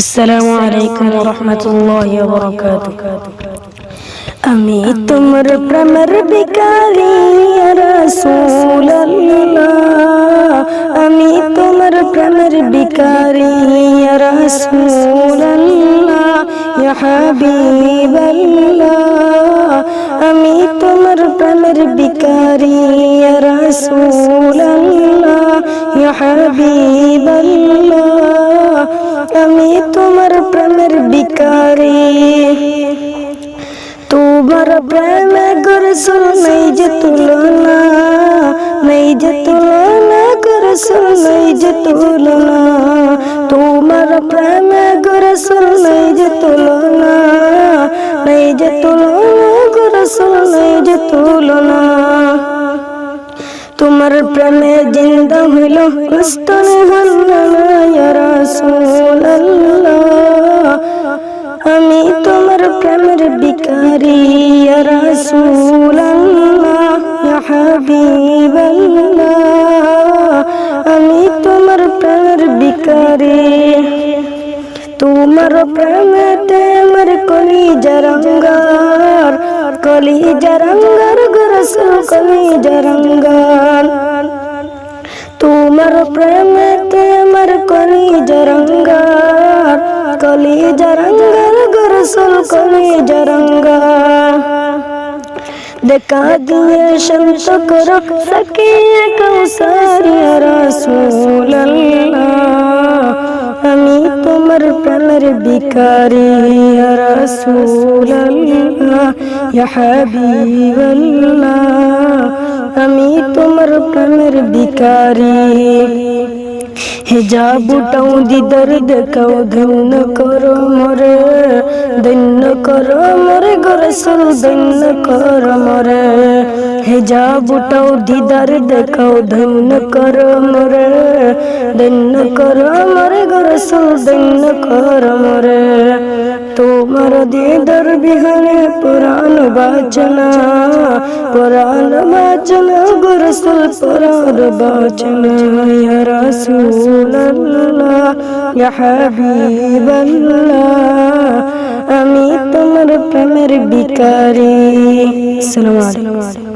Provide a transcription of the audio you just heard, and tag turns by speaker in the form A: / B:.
A: আসসালামু আলাইকুম ওয়া রাহমাতুল্লাহি ওয়া বারাকাতুহু। আমি তোমার প্রেমের ভিখারি ইয়া রাসূলুল্লাহ, আমি তোমার প্রেমের ভিখারি ইয়া রাসূলুল্লাহ, ইয়া হাবিবাল্লাহ। আমি তোমার প্রেমের ভিখারি ইয়া রাসূলুল্লাহ, ইয়া হাবিবাল্লাহ। আমি তোমার প্রেমের ভিখারি, তোমার প্রেমে গো রাসূল নাই যে তুলনা, নাই যে তুলনা গো রাসূল নাই যে তুলনা। তোমার প্রেমে গো রাসূল নাই যে তুলনা, নাই যে তুলনা গো রাসূল নাই যে তুলনা। তোমার প্রেমে জিন্দা হইল কষ্টনে হাল্লা ইয়া রাসূলুল্লাহ। আমি তোমার প্রেমের ভিখারি ইয়া রাসূলুল্লাহ, ইয়া হাবিবাল্লাহ। আমি তোমার প্রেমের ভিখারি, তোমার প্রেমেতে আমার কলিজা রঙ্গার, কলিজা রঙ্গার গো রাসূল কলিজা রঙ্গার। তোমার প্রেমেতে আমার কলিজা রঙ্গার, কলিজা রঙ্গার গো রাসূল কলিজা রঙ্গার। দেখা দিয়ে শান্ত করো সাকিয়ে কাউসার ইয়া রাসূলুল্লাহ। আমি তোমার প্রেমের ভিখারি ইয়া রাসূলুল্লাহ, ইয়া হাবিবাল্লাহ। আমি তোমার প্রেমের ভিখারি, হিজাব উঠাও দিদার দেখাও ধন্য করো মোরে, ধন্য করো মোরে গো রাসূল ধন্য করো মোরে। হিজাব উঠাও দিদার দেখাও ধন্য করো মোরে, ধন্য করো মোরে গো রাসূল ধন্য করো মোরে। তোমার দিদার বিহানে পুরাণ বাচনা, পুরাণ বাচনা গো রাসূল পুরাণ বাচনা ইয়া রাসূলুল্লাহ, ইয়া হাবিবাল্লাহ। আমি তোমার প্রেমের ভিখারি। আসসালামু আলাইকুম।